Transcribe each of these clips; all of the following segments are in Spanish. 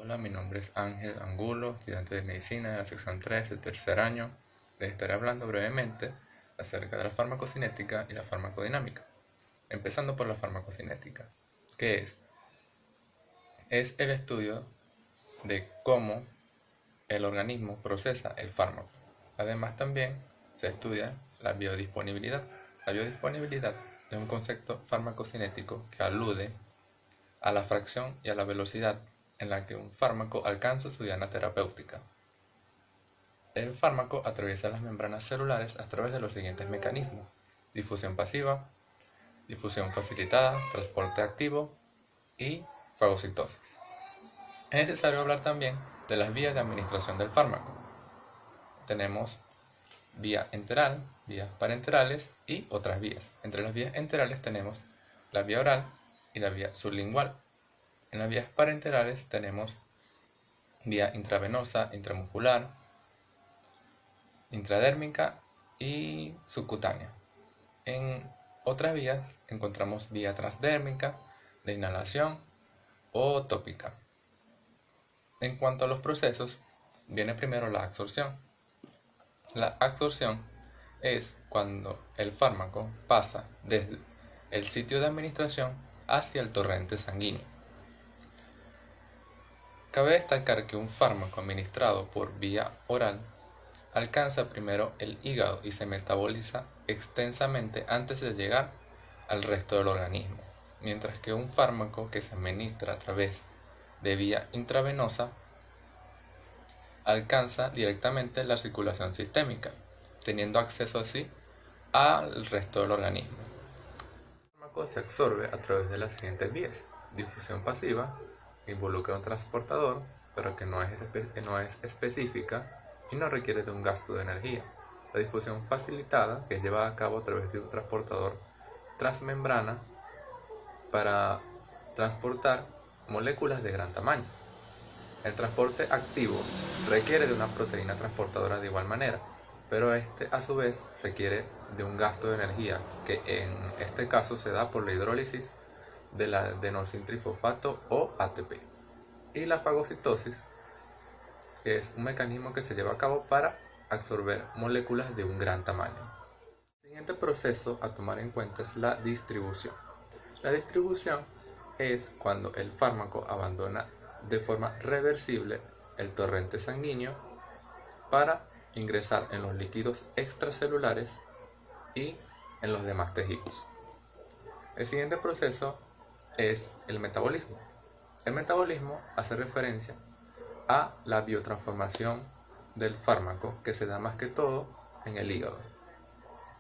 Hola, mi nombre es Ángel Angulo, estudiante de Medicina de la sección 3 del tercer año. Les estaré hablando brevemente acerca de la farmacocinética y la farmacodinámica. Empezando por la farmacocinética, que es el estudio de cómo el organismo procesa el fármaco. Además, también se estudia la biodisponibilidad. La biodisponibilidad es un concepto farmacocinético que alude a la fracción y a la velocidad en la que un fármaco alcanza su diana terapéutica. El fármaco atraviesa las membranas celulares a través de los siguientes mecanismos: difusión pasiva, difusión facilitada, transporte activo y fagocitosis. Es necesario hablar también de las vías de administración del fármaco. Tenemos vía enteral, vías parenterales y otras vías. Entre las vías enterales tenemos la vía oral y la vía sublingual. En las vías parenterales tenemos vía intravenosa, intramuscular, intradérmica y subcutánea. En otras vías encontramos vía transdérmica, de inhalación o tópica. En cuanto a los procesos, viene primero la absorción. La absorción es cuando el fármaco pasa desde el sitio de administración hacia el torrente sanguíneo. Cabe destacar que un fármaco administrado por vía oral alcanza primero el hígado y se metaboliza extensamente antes de llegar al resto del organismo, mientras que un fármaco que se administra a través de vía intravenosa alcanza directamente la circulación sistémica, teniendo acceso así al resto del organismo. El fármaco se absorbe a través de las siguientes vías: difusión pasiva, que involucra un transportador, pero que no es específica y no requiere de un gasto de energía. La difusión facilitada, que es llevada a cabo a través de un transportador transmembrana para transportar moléculas de gran tamaño. El transporte activo requiere de una proteína transportadora de igual manera, pero este a su vez requiere de un gasto de energía, que en este caso se da por la hidrólisis del adenosintrifosfato o ATP. Y la fagocitosis es un mecanismo que se lleva a cabo para absorber moléculas de un gran tamaño. El siguiente proceso a tomar en cuenta es la distribución. La distribución es cuando el fármaco abandona de forma reversible el torrente sanguíneo para ingresar en los líquidos extracelulares y en los demás tejidos. El siguiente proceso es el metabolismo. El metabolismo hace referencia a la biotransformación del fármaco, que se da más que todo en el hígado.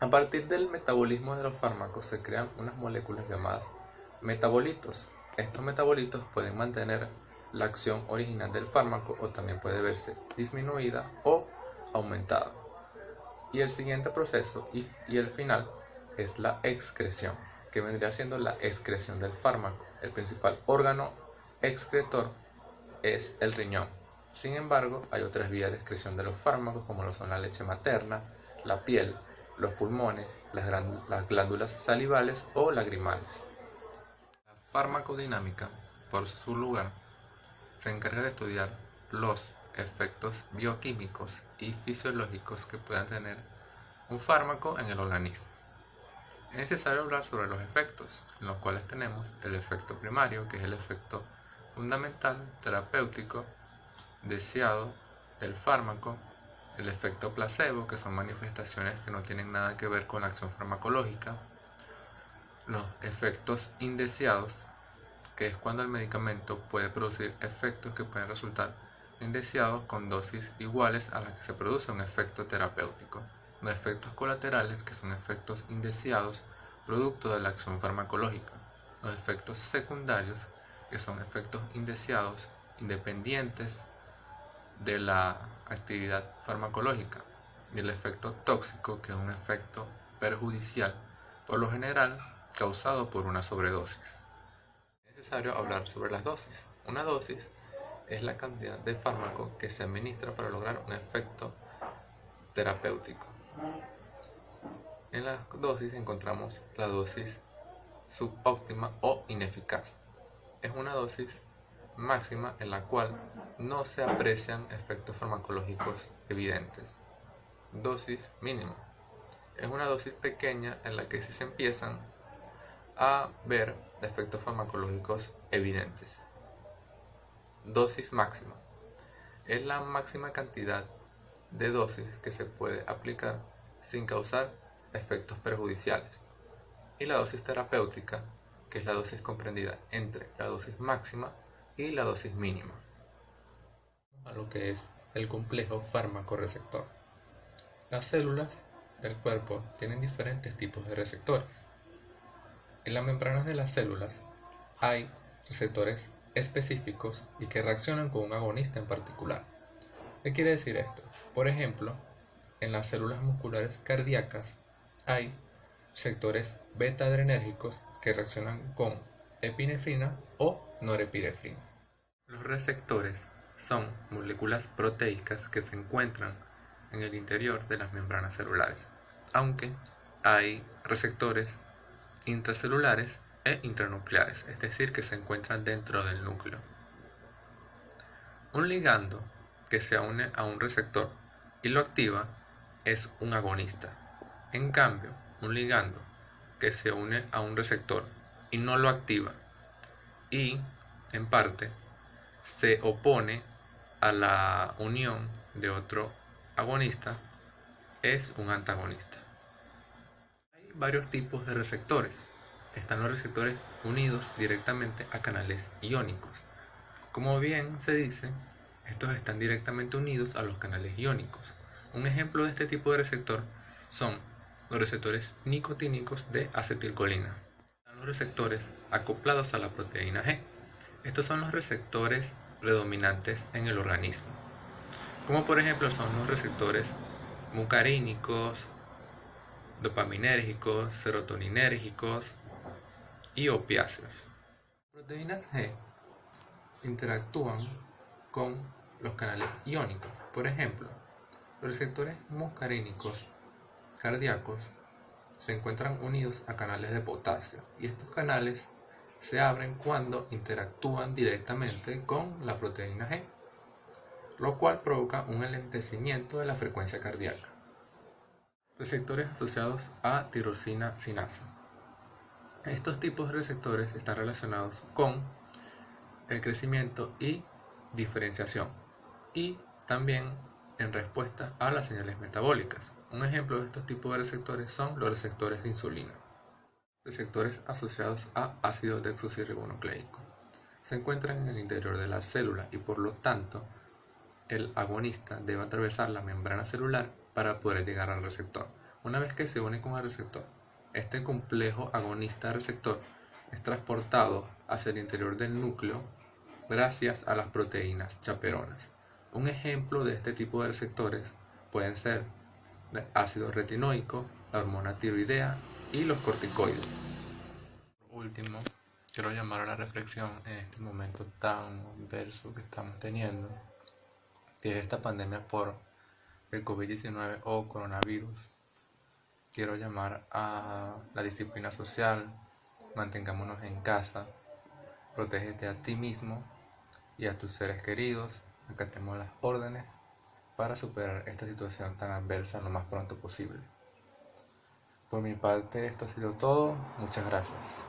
A partir del metabolismo de los fármacos se crean unas moléculas llamadas metabolitos. Estos metabolitos pueden mantener la acción original del fármaco o también puede verse disminuida o aumentada. Y el siguiente proceso y el final es la excreción, que vendría siendo la excreción del fármaco. El principal órgano excretor es el riñón. Sin embargo, hay otras vías de excreción de los fármacos, como lo son la leche materna, la piel, los pulmones, las glándulas salivales o lagrimales. La farmacodinámica, por su lugar, se encarga de estudiar los efectos bioquímicos y fisiológicos que puedan tener un fármaco en el organismo. Es necesario hablar sobre los efectos, en los cuales tenemos el efecto primario, que es el efecto fundamental, terapéutico, deseado del fármaco; el efecto placebo, que son manifestaciones que no tienen nada que ver con la acción farmacológica; los efectos indeseados, que es cuando el medicamento puede producir efectos que pueden resultar indeseados con dosis iguales a las que se produce un efecto terapéutico; los efectos colaterales, que son efectos indeseados producto de la acción farmacológica; los efectos secundarios, que son efectos indeseados independientes de la actividad farmacológica; y el efecto tóxico, que es un efecto perjudicial, por lo general causado por una sobredosis. Es necesario hablar sobre las dosis. Una dosis es la cantidad de fármaco que se administra para lograr un efecto terapéutico. En las dosis encontramos la dosis subóptima o ineficaz. Es una dosis máxima en la cual no se aprecian efectos farmacológicos evidentes. Dosis mínima. Es una dosis pequeña en la que sí se empiezan a ver efectos farmacológicos evidentes. Dosis máxima. Es la máxima cantidad de dosis que se puede aplicar sin causar efectos perjudiciales. Y la dosis terapéutica, que es la dosis comprendida entre la dosis máxima y la dosis mínima. A lo que es el complejo fármaco-receptor. Las células del cuerpo tienen diferentes tipos de receptores. En las membranas de las células hay receptores específicos y que reaccionan con un agonista en particular. ¿Qué quiere decir esto? Por ejemplo, en las células musculares cardíacas hay receptores beta-adrenérgicos que reaccionan con epinefrina o norepinefrina. Los receptores son moléculas proteicas que se encuentran en el interior de las membranas celulares, aunque hay receptores intracelulares e intranucleares, es decir, que se encuentran dentro del núcleo. Un ligando que se une a un receptor y lo activa es un agonista. En cambio, un ligando que se une a un receptor y no lo activa y, en parte, se opone a la unión de otro agonista es un antagonista. Hay varios tipos de receptores. Están los receptores unidos directamente a canales iónicos. Como bien se dice, estos están directamente unidos a los canales iónicos. Un ejemplo de este tipo de receptor son los receptores nicotínicos de acetilcolina. Están los receptores acoplados a la proteína G. Estos son los receptores predominantes en el organismo, como por ejemplo son los receptores muscarínicos, dopaminérgicos, serotoninérgicos y opiáceos. Las proteínas G interactúan con los canales iónicos. Por ejemplo, los receptores muscarínicos cardíacos se encuentran unidos a canales de potasio y estos canales se abren cuando interactúan directamente con la proteína G, lo cual provoca un enlentecimiento de la frecuencia cardíaca. Receptores asociados a tirosina sinasa. Estos tipos de receptores están relacionados con el crecimiento y diferenciación y también en respuesta a las señales metabólicas. Un ejemplo de estos tipos de receptores son los receptores de insulina. Receptores asociados a ácido desoxirribonucleico. Se encuentran en el interior de la célula y por lo tanto el agonista debe atravesar la membrana celular para poder llegar al receptor. Una vez que se une con el receptor, este complejo agonista-receptor es transportado hacia el interior del núcleo gracias a las proteínas chaperonas. Un ejemplo de este tipo de receptores pueden ser el ácido retinoico, la hormona tiroidea y los corticoides. Por último, quiero llamar a la reflexión en este momento tan adverso que estamos teniendo, que es esta pandemia por el COVID-19 o coronavirus. Quiero llamar a la disciplina social, mantengámonos en casa, protégete a ti mismo y a tus seres queridos, acatemos las órdenes para superar esta situación tan adversa lo más pronto posible. Por mi parte esto ha sido todo, muchas gracias.